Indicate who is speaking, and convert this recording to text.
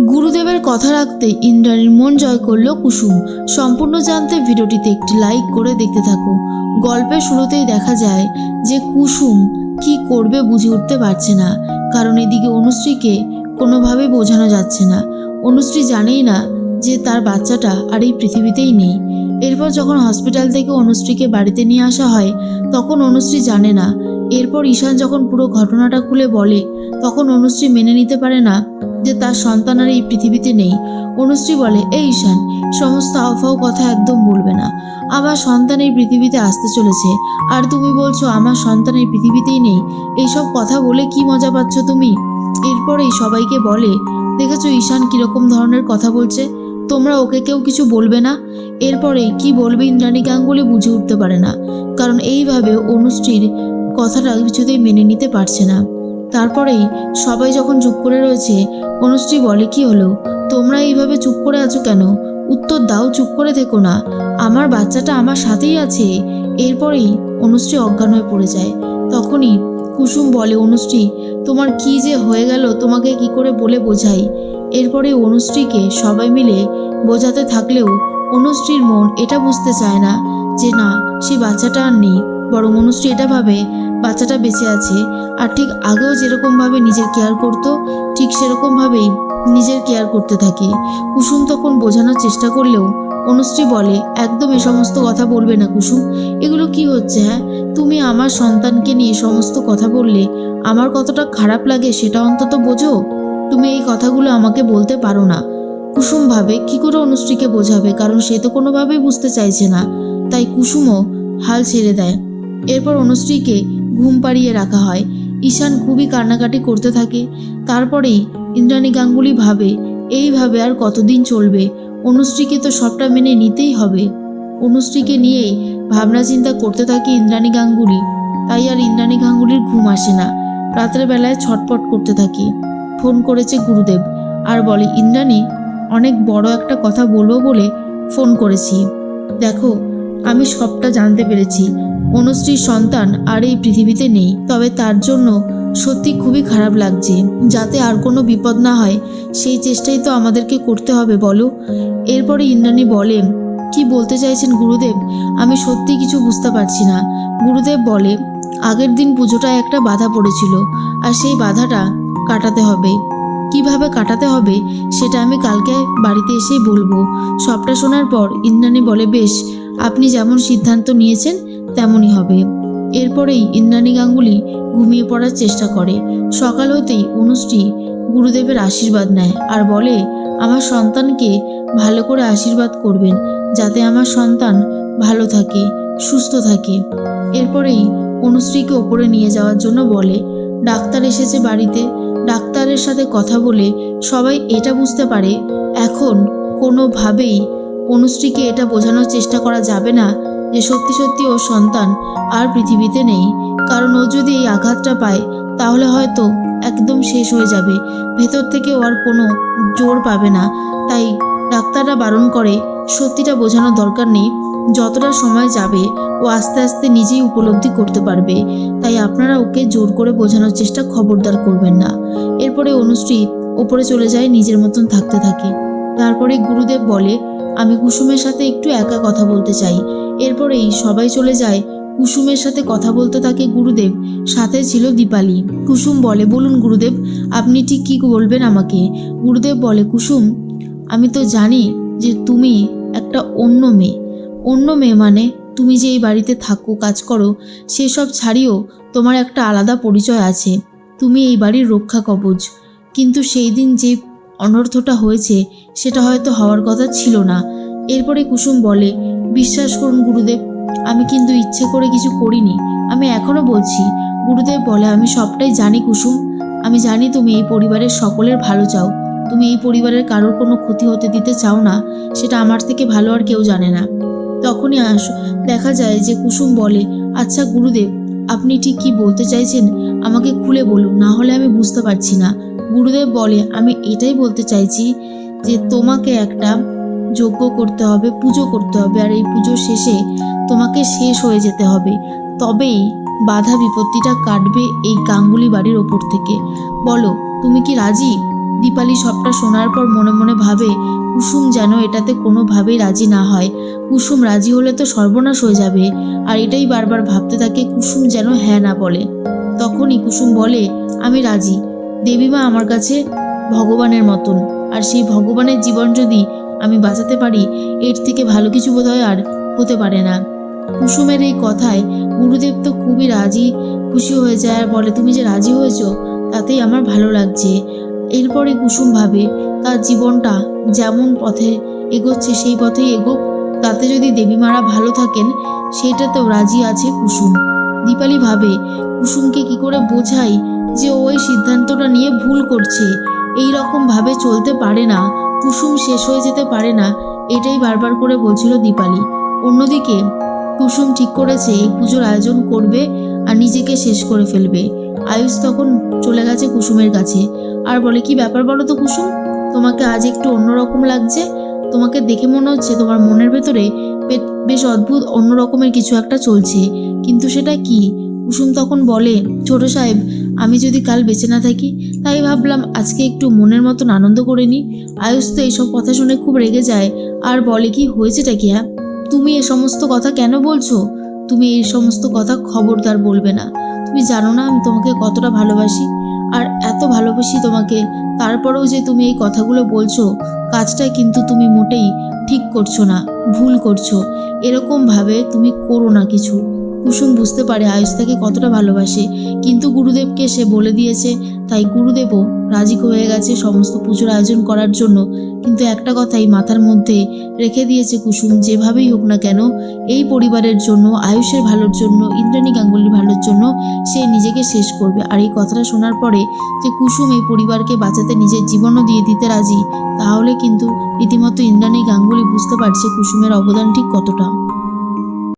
Speaker 1: গুরুদেবের কথা রাখতে ইন্দ্রাণীর মন জয় করলো কুসুম। সম্পূর্ণ জানতে ভিডিওটিতে একটি লাইক করে দেখতে থাকো। গল্পের শুরুতেই দেখা যায় যে কুসুম কি করবে বুঝে উঠতে পারছে না, কারণ এদিকে অনুশ্রীকে কোনোভাবেই বোঝানো যাচ্ছে না। অনুশ্রী জানেই না যে তার বাচ্চাটা আর এই পৃথিবীতেই নেই। এরপর যখন হসপিটাল থেকে অনুশ্রীকে বাড়িতে নিয়ে আসা হয় তখন অনুশ্রী জানে না। এরপর ঈশান যখন পুরো ঘটনাটা খুলে বলে তখন অনুশ্রী মেনে নিতে পারে না যে তার সন্তান আর এই পৃথিবীতে নেই। অনুশ্রী বলে, এই ঈশান, সমস্ত আফাও কথা একদম বলবে না। আমার সন্তান এই পৃথিবীতে আসতে চলেছে আর তুমি বলছো আমার সন্তান এই পৃথিবীতেই নেই। এইসব কথা বলে কি মজা পাচ্ছ তুমি? এরপরেই সবাইকে বলে, দেখেছো ঈশান কিরকম ধরনের কথা বলছে, তোমরা ওকে কেউ কিছু বলবে না। এরপরে কি বলবে ইন্দ্রাণী গাঙ্গুলি বুঝে উঠতে পারে না, কারণ এইভাবে অনুশ্রীর কথাটা কিছুতেই মেনে নিতে পারছে না। তারপরেই সবাই যখন চুপ করে রয়েছে অনুশ্রী বলে, কি হলো, তোমরা এইভাবে চুপ করে আছো কেন? উত্তর দাও, চুপ করে থেকো না, আমার বাচ্চাটা আমার সাথেই আছে। এরপরেই অনুশ্রী অজ্ঞান হয়ে পড়ে যায়। তখনই কুসুম বলে, অনুশ্রী তোমার কি যে হয়ে গেল তোমাকে কি করে বলে বোঝাই। এরপরে অনুশ্রীকে সবাই মিলে বোঝাতে থাকলেও অনুশ্রীর মন এটা বুঝতে চায় না যে না, সেই বাচ্চাটা আর নেই, বরং অনুশ্রী এটা ভাবে বাচ্চাটা বেঁচে আছে। আর ঠিক আগেও যেরকমভাবে নিজের কেয়ার করতো ঠিক সেরকমভাবেই নিজের কেয়ার করতে থাকে। কুসুম তখন বোঝানোর চেষ্টা করলেও অনুশ্রী বলে, একদম এ সমস্ত কথা বলবে না কুসুম, এগুলো কি হচ্ছে? হ্যাঁ, তুমি আমার সন্তানকে নিয়ে সমস্ত কথা বললে আমার কতটা খারাপ লাগে সেটা অন্তত বোঝো। তুমি এই কথাগুলো আমাকে বলতে পারো না। কুসুম ভাবে কি করে অনুশ্রীকে বোঝাবে, কারণ সে তো কোনোভাবেই বুঝতে চাইছে না। তাই কুসুমও হাল ছেড়ে দেয়। এরপর অনুশ্রীকে ঘুম পাড়িয়ে রাখা হয়। ঈশান খুবই কান্নাকাটি করতে থাকে। তারপরেই ইন্দ্রাণী গাঙ্গুলি ভাবে, এইভাবে আর কতদিন চলবে? অনুশ্রীকে তো সবটা মেনে নিতেই হবে। অনুশ্রীকে নিয়েই ভাবনা চিন্তা করতে থাকে ইন্দ্রাণী গাঙ্গুলি। তাই আর ইন্দ্রাণী গাঙ্গুলির ঘুম আসে না। রাতের বেলায় ছটপট করতে থাকি। ফোন করেছে গুরুদেব আর বলে, ইন্দ্রাণী, অনেক বড় একটা কথা বলবো বলে ফোন করেছি। দেখো, আমি সবটা জানতে পেরেছি। অনুশ্রীর সন্তান আর এই পৃথিবীতে নেই, তবে তার জন্য সত্যি খুবই খারাপ লাগছে। যাতে আর কোনো বিপদ না হয় সেই চেষ্টাই তো আমাদেরকে করতে হবে, বলো। এরপরে ইন্দ্রাণী বলে, কি বলতে চাইছেন গুরুদেব? আমি সত্যি কিছু বুঝতে পারছি না। গুরুদেব বলে, আগের দিন পুজোটায় একটা বাধা পড়েছিল আর সেই বাধাটা কাটাতে হবে। কিভাবে কাটাতে হবে সেটা আমি কালকে বাড়িতে এসেই বলবো। সবটা শোনার পর ইন্দ্রাণী বলে, বেশ, আপনি যেমন সিদ্ধান্ত নিয়েছেন তেমনই হবে। এরপরেই ইন্দ্রাণী গাঙ্গুলি ঘুমিয়ে পড়ার চেষ্টা করে। সকাল হতেই অনুশ্রী গুরুদেবের আশীর্বাদ নেয় আর বলে, আমার সন্তানকে ভালো করে আশীর্বাদ করবেন যাতে আমার সন্তান ভালো থাকে, সুস্থ থাকে। এরপরেই অনুশ্রীকে ওপরে নিয়ে যাওয়ার জন্য বলে। ডাক্তার এসেছে বাড়িতে। ডাক্তারের সাথে কথা বলে সবাই এটা বুঝতে পারে এখন কোনোভাবেই অনুশ্রীকে এটা বোঝানোর চেষ্টা করা যাবে না যে সত্যি সত্যি ওর সন্তান আর পৃথিবীতে নেই। কারণ ও যদি এই আঘাতটা পায় তাহলে হয়তো একদম শেষ হয়ে যাবে, ভেতর থেকে ও আর কোনো জোর পাবে না। তাই ডাক্তাররা বারণ করে, সত্যিটা বোঝানোর দরকার নেই, যতটা সময় যাবে ও আস্তে আস্তে নিজেই উপলব্ধি করতে পারবে। তাই আপনারা ওকে জোর করে বোঝানোর চেষ্টা খবরদার করবেন না। এরপরে অনুশ্রী ওপরে চলে যায়, নিজের মতন থাকতে থাকে। তারপরে গুরুদেব বলে, আমি কুসুমের সাথে একটু একা কথা বলতে চাই। এরপরেই সবাই চলে যায়। কুসুমের সাথে কথা বলতে থাকে গুরুদেব, সাথে ছিল দীপালি। কুসুম বলে, বলুন গুরুদেব, আপনি ঠিক কি বলবেন আমাকে? গুরুদেব বলে, কুসুম, আমি তো জানি যে তুমি একটা অন্য মেয়ে মানে তুমি যে এই বাড়িতে থাকো, কাজ করো, সেসব ছাড়িয়েও তোমার একটা আলাদা পরিচয় আছে। তুমি এই বাড়ির রক্ষা কবচ। কিন্তু সেই দিন যে অনর্থটা হয়েছে সেটা হয়তো হওয়ার কথা ছিল না। এরপরে কুসুম বলে, বিশ্বাস করুন গুরুদেব, আমি কিন্তু ইচ্ছে করে কিছু করিনি। আমি এখনো বলছি। গুরুদেব বলে, আমি সবটাই জানি কুসুম, আমি জানি তুমি এই পরিবারের সকলের ভালো চাও। তুমি এই পরিবারের কারোর কোনো ক্ষতি হতে দিতে চাও না, সেটা আমার থেকে ভালো আর কেউ জানে না। তখনই দেখা যায় যে কুসুম বলে, আচ্ছা গুরুদেব, আপনি ঠিক কি বলতে চাইছেন আমাকে খুলে বলুন, না হলে আমি বুঝতে পারছি না। গুরুদেব বলে, আমি এটাই বলতে চাইছি যে তোমাকে একটা যজ্ঞ করতে হবে, পুজো করতে হবে, আর এই পুজোর শেষে তোমাকে শেষ হয়ে যেতে হবে, তবেই বাধা বিপত্তিটা কাটবে এই গাঙ্গুলি বাড়ির ওপর থেকে। বলো, তুমি কি রাজি? দীপালি সবটা শোনার পর মনে মনে ভাবে কুসুম যেন এটাতে কোনোভাবেই রাজি না হয়। কুসুম রাজি হলে তো সর্বনাশ হয়ে যাবে, আর এটাই বারবার ভাবতে থাকে কুসুম যেন হ্যাঁ না বলে। তখনই কুসুম বলে, আমি রাজি। দেবীমা আমার কাছে ভগবানের মতন, আর সেই ভগবানের জীবন যদি আমি বাঁচাতে পারি, এর থেকে ভালো কিছু বোধহয় আর হতে পারে না। কুসুমের এই কথায় গুরুদেব তো খুবই রাজি খুশি হয়ে যায় আর বলে, তুমি যে রাজি হয়েছ তাতেই আমার ভালো লাগছে। এরপরে কুসুম ভাবে তার জীবনটা যেমন পথে এগোচ্ছে সেই পথেই এগোক, তাতে যদি দেবীমারা ভালো থাকেন সেইটাতেও রাজি আছে কুসুম। দীপালি ভাবে কুসুমকে কি করে বোঝাই যে ওই সিদ্ধান্তটা নিয়ে ভুল করছে। এই রকম ভাবে চলতে পারে না, কুসুম শেষ হয়ে যেতে পারে না, এটাই বারবার করে বলছিল দীপালি। অন্যদিকে কুসুম ঠিক করেছে এই পুজোর আয়োজন করবে আর নিজেকে শেষ করে ফেলবে। আয়ুষ তখন চলে গেছে কুসুমের কাছে আর বলে, কি ব্যাপার বলো তো কুসুম, তোমাকে আজ একটু অন্যরকম লাগছে। তোমাকে দেখে মনে হচ্ছে তোমার মনের ভেতরে বেশ অদ্ভুত অন্য রকমের কিছু একটা চলছে, কিন্তু সেটা কি? কুসুম তখন বলে, ছোট সাহেব, আমি যদি কাল বেঁচে না থাকি তাই ভাবলাম আজকে একটু মনের মতন আনন্দ করে নিই। আয়ুষ তো এইসব কথা শুনে খুব রেগে যায় আর বলে, কি হয়েছেটা কি? হ্যাঁ, তুমি এ সমস্ত কথা কেন বলছো? তুমি এই সমস্ত কথা খবরদার বলবে না। তুমি জানো না আমি তোমাকে কতটা ভালোবাসি, আর এত ভালোবাসি তোমাকে, তারপরেও যে তুমি এই কথাগুলো বলছো, কাজটা কিন্তু তুমি মোটেই ঠিক করছো না, ভুল করছো। এরকম ভাবে তুমি করো না কিছু। কুসুম বুঝতে পারে আয়ুষ তাকে কতটা ভালোবাসে, কিন্তু গুরুদেবকে সে বলে দিয়েছে, তাই গুরুদেবও রাজি হয়ে গেছে সমস্ত পুজোর আয়োজন করার জন্য। কিন্তু একটা কথাই মাথার মধ্যে রেখে দিয়েছে কুসুম, যেভাবেই হোক না কেন এই পরিবারের জন্য, আয়ুষের ভালোর জন্য, ইন্দ্রাণী গাঙ্গুলির ভালোর জন্য সে নিজেকে শেষ করবে। আর এই কথাটা শোনার পরে যে কুসুম এই পরিবারকে বাঁচাতে নিজের জীবনও দিয়ে দিতে রাজি, তাহলে কিন্তু রীতিমতো ইন্দ্রাণী গাঙ্গুলি বুঝতে পারছে কুসুমের অবদান ঠিক কতটা।